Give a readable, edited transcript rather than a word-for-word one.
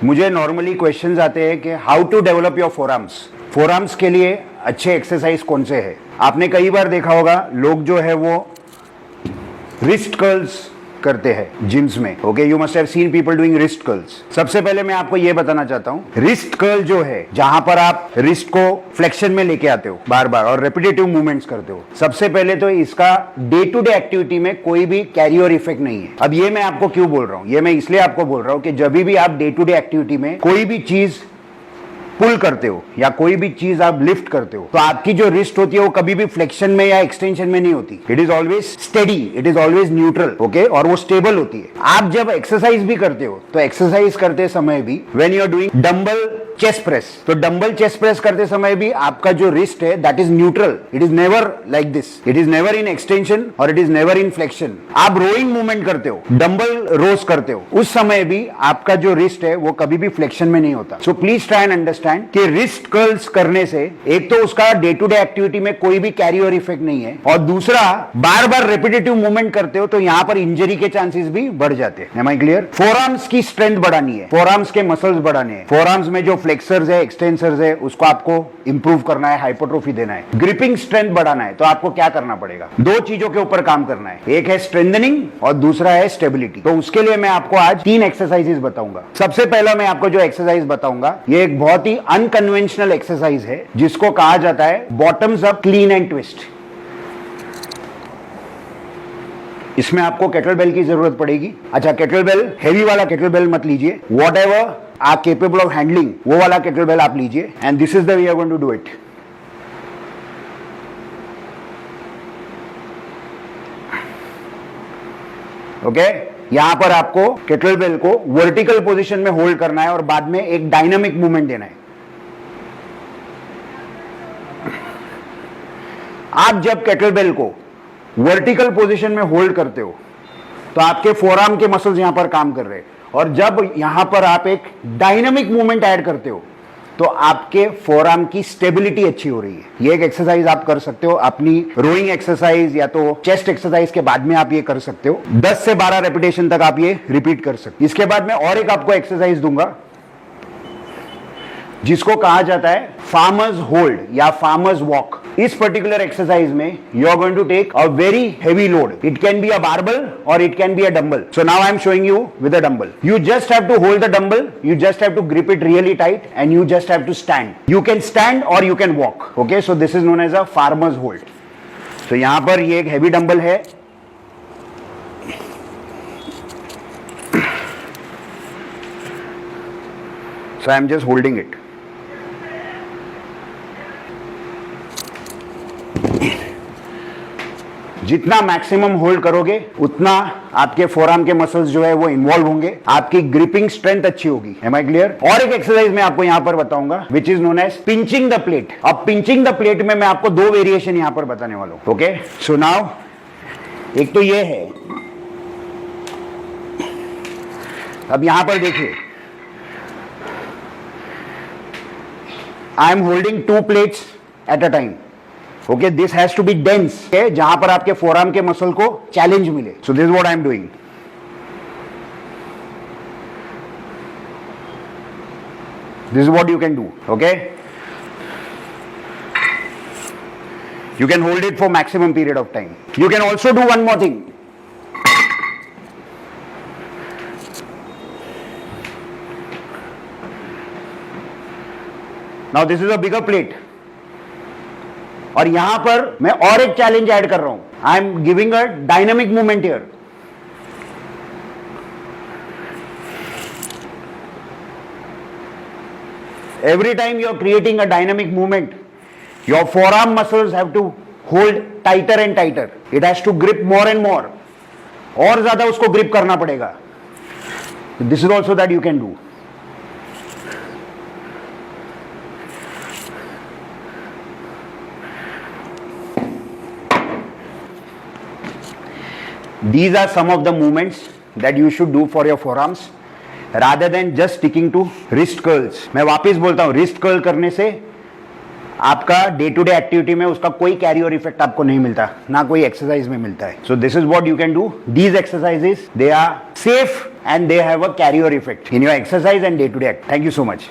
मुझे normally questions आते हैं कि how to develop your forearms. Forearms के लिए अच्छे एक्सरसाइज कौन से हैं। आपने कई बार देखा होगा लोग जो है वो रिस्ट कर्ल्स करते हैं जिम्स में। Okay, you must have seen people doing wrist curls. सबसे पहले मैं आपको ये बताना चाहता हूं, रिस्ट कर्ल जो है जहां पर आप रिस्ट को फ्लेक्शन में लेके आते हो बार बार और रेपिटेटिव मूवमेंट्स करते हो, सबसे पहले तो इसका डे टू डे एक्टिविटी में कोई भी कैरियर इफेक्ट नहीं है। अब ये मैं आपको क्यों बोल रहा हूं, ये मैं इसलिए आपको बोल रहा हूं कि जब भी आप डे टू डे एक्टिविटी में कोई भी चीज पुल करते हो या कोई भी चीज आप लिफ्ट करते हो तो आपकी जो रिस्ट होती है वो कभी भी फ्लेक्शन में या एक्सटेंशन में नहीं होती। It is always steady, it is always neutral. Okay, और वो स्टेबल होती है। आप जब एक्सरसाइज भी करते हो तो एक्सरसाइज करते समय भी when you are doing dumbbell chest press, तो डंबल चेस्ट प्रेस करते समय भी आपका जो रिस्ट है that is neutral. It is never like this, it is never in extension और it is never in flexion. आप रोइंग मूवमेंट करते हो, डंबल रोज करते हो, उस समय भी आपका जो रिस्ट है वो कभी भी फ्लेक्शन में नहीं होता। So please try and understand कि रिस्ट कर्ल्स करने से एक तो उसका डे टू डे एक्टिविटी में कोई भी कैरियर इफेक्ट नहीं है, और दूसरा बार बार रेपिटेटिव मूवमेंट करते हो तो यहां पर इंजरी के चांसेस भी बढ़ जाते हैं। Am I clear? फोरआर्म्स की स्ट्रेंथ बढ़ानी है, फोरआर्म्स के मसल्स बढ़ाने हैं, फोरआर्म्स में जो फ्लेक्सर्स है, एक्सटेंसर्स है, उसको आपको इंप्रूव करना है, हाइपरट्रोफी देना है, ग्रिपिंग स्ट्रेंथ बढ़ाना है। तो आपको क्या करना पड़ेगा? दो चीजों के ऊपर काम करना है, एक है स्ट्रेंथनिंग और दूसरा है स्टेबिलिटी। तो उसके लिए मैं आपको आज 3 एक्सरसाइजेस बताऊंगा। सबसे पहला मैं आपको जो एक्सरसाइज बताऊंगा ये एक बहुत ही अनकन्वेंशनल एक्सरसाइज है जिसको कहा जाता है bottoms up clean and twist. इसमें आपको केटलबेल की जरूरत पड़ेगी। अच्छा, केटलबेल हेवी वाला केटलबेल मत लीजिए, whatever are capable of handling वो वाला केटलबेल आप लीजिए, and this is the way you are going to do it. Okay, यहां पर आपको केटलबेल को वर्टिकल पोजीशन में होल्ड करना है और बाद में एक डायनामिक मूवमेंट देना है। आप जब केटलबेल को वर्टिकल पोजीशन में होल्ड करते हो तो आपके फोरआर्म के मसल्स यहां पर काम कर रहे हैं, और जब यहां पर आप एक डायनामिक मूवमेंट ऐड करते हो तो आपके फोरआर्म की स्टेबिलिटी अच्छी हो रही है। ये एक एक्सरसाइज आप कर सकते हो अपनी रोइंग एक्सरसाइज या तो चेस्ट एक्सरसाइज के बाद में आप ये कर सकते हो। 10 से 12 रेपिटेशन तक आप ये रिपीट कर सकते हो। इसके बाद मैं और एक आपको एक्सरसाइज दूंगा जिसको कहा जाता है फार्मर्स होल्ड या फार्मर्स वॉक। इस पर्टिकुलर एक्सरसाइज में you are going to take a very heavy load. It can be a barbell और it can be a dumbbell. So now I am showing you with a dumbbell. You just have to hold the dumbbell, you just have to grip it really tight and you just have to stand. You can stand or you can walk. Okay, so this is known as a farmer's hold. So यहां पर ये एक heavy dumbbell है, so I am just holding it. जितना maximum hold करोगे उतना आपके forearm के मसल्स जो है वो इन्वॉल्व होंगे, आपकी ग्रिपिंग स्ट्रेंथ अच्छी होगी। Am I clear? और एक एक्सरसाइज मैं आपको यहां पर बताऊंगा which is known as pinching the plate. अब पिंचिंग द प्लेट में मैं आपको 2 वेरिएशन यहां पर बताने वाला हूं। ओके, सो नाउ एक तो ये है, अब यहां पर देखिए I am holding 2 plates at a time. Okay, this has to be dense, जहां पर आपके फोरआर्म के मसल को चैलेंज मिले। So this is what I am doing. This is what you can do. Okay, you can hold it for maximum period of time. You can also do one more thing. Now this is a bigger plate. और यहां पर मैं और एक challenge add कर रहा हूं. I am giving a dynamic movement here. Every time you are creating a dynamic movement, your forearm muscles have to hold tighter and tighter. It has to grip more and more. और ज्यादा उसको grip करना पड़ेगा. This is also that you can do. These are some of the movements that you should do for your forearms. rather than just sticking to wrist curls. मैं वापस बोलता हूं, wrist curl करने से आपका डे टू डे एक्टिविटी में उसका कोई कैरियर इफेक्ट आपको नहीं मिलता, ना कोई एक्सरसाइज में मिलता है. So this is what you can do. These exercises they are safe and they have a carrier effect in your exercise and day to day act. Thank you so much.